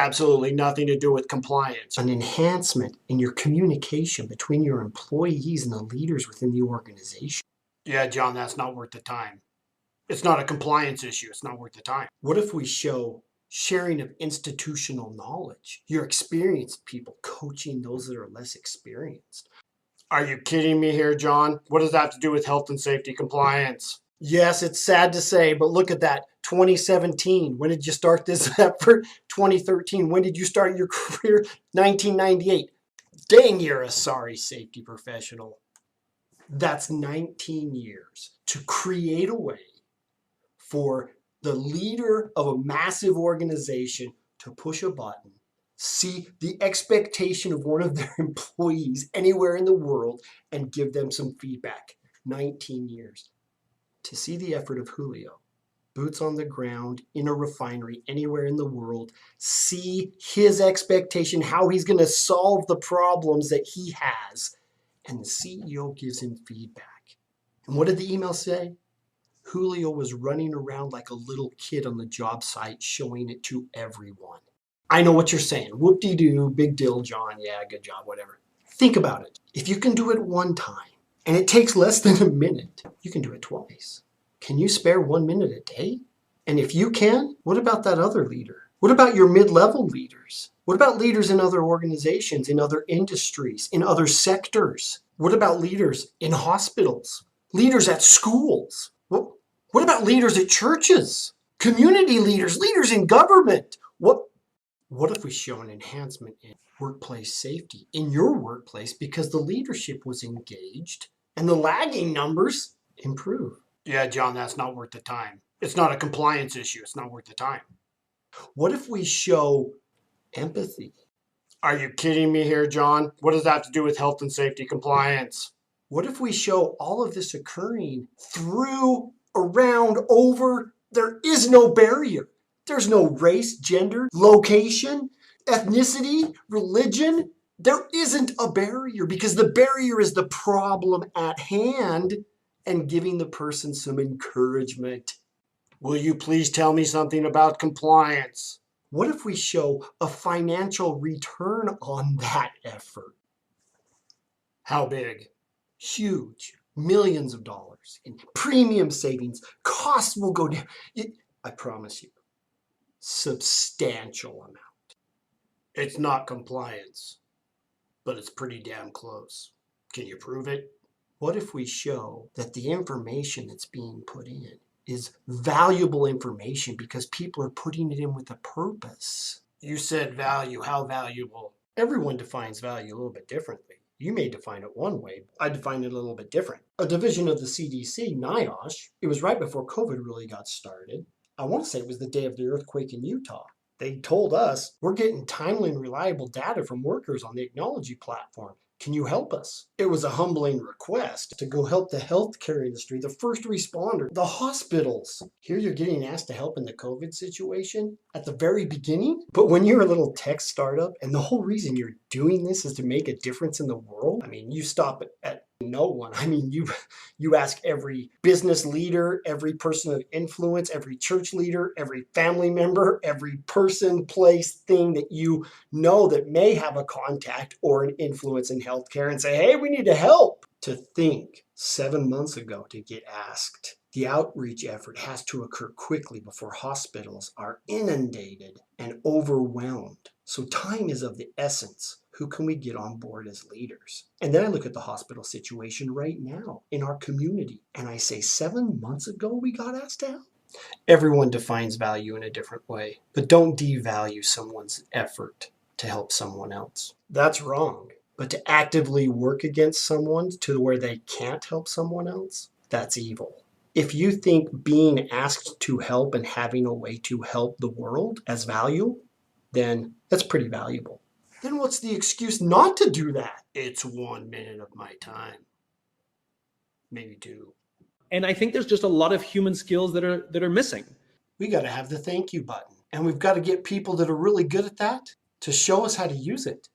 Absolutely nothing to do with compliance. An enhancement in your communication between your employees and the leaders within the organization. Yeah, John, that's not worth the time. It's not a compliance issue. It's not worth the time. What if we show sharing of institutional knowledge? Your experienced people coaching those that are less experienced. Are you kidding me here, John? What does that have to do with health and safety compliance? Yes, it's sad to say, but look at that. 2017. When did you start this effort? 2013. When did you start your career? 1998. Dang, you're a sorry safety professional. That's 19 years to create a way for the leader of a massive organization to push a button, see the expectation of one of their employees anywhere in the world, and give them some feedback. 19 years. To see the effort of Julio, boots on the ground in a refinery anywhere in the world, see his expectation, how he's going to solve the problems that he has, and the CEO gives him feedback. And what did the email say? Julio was running around like a little kid on the job site, showing it to everyone. I know what you're saying. Whoop-de-doo, big deal, John. Yeah, good job, whatever. Think about it. If you can do it one time, and it takes less than a minute, you can do it twice. Can you spare 1 minute a day? And if you can, what about that other leader? What about your mid-level leaders? What about leaders in other organizations, in other industries, in other sectors? What about leaders in hospitals? Leaders at schools? What about leaders at churches? Community leaders, leaders in government? What if we show an enhancement in workplace safety in your workplace because the leadership was engaged and the lagging numbers improve? Yeah, John, that's not worth the time. It's not a compliance issue. It's not worth the time. What if we show empathy? Are you kidding me here, John? What does that have to do with health and safety compliance? What if we show all of this occurring through, around, over? There is no barrier. There's no race, gender, location, ethnicity, religion. There isn't a barrier because the barrier is the problem at hand and giving the person some encouragement. Will you please tell me something about compliance? What if we show a financial return on that effort? How big? Huge. Millions of dollars in premium savings. Costs will go down. I promise you. Substantial amount. It's not compliance, but it's pretty damn close. Can you prove it? What if we show that the information that's being put in is valuable information because people are putting it in with a purpose? You said value. How valuable? Everyone defines value a little bit differently. You may define it one way. I define it a little bit different. A division of the CDC, NIOSH, it was right before COVID really got started. I want to say it was the day of the earthquake in Utah. They told us, we're getting timely and reliable data from workers on the Acknowledge platform. Can you help us? It was a humbling request to go help the healthcare industry, the first responder, the hospitals. Here you're getting asked to help in the COVID situation at the very beginning. But when you're a little tech startup and the whole reason you're doing this is to make a difference in the world, I mean, you stop at no one. I mean, you ask every business leader, every person of influence, every church leader, every family member, every person, place, thing that you know that may have a contact or an influence in healthcare and say, hey, we need to help. To think 7 months ago to get asked. The outreach effort has to occur quickly before hospitals are inundated and overwhelmed. So time is of the essence. Who can we get on board as leaders? And then I look at the hospital situation right now in our community. And I say 7 months ago we got asked to help. Everyone defines value in a different way. But don't devalue someone's effort to help someone else. That's wrong. But to actively work against someone to where they can't help someone else, that's evil. If you think being asked to help and having a way to help the world as value, then that's pretty valuable. Then what's the excuse not to do that? It's 1 minute of my time. Maybe 2. And I think there's just a lot of human skills that are missing. We got to have the thank you button. And we've got to get people that are really good at that to show us how to use it.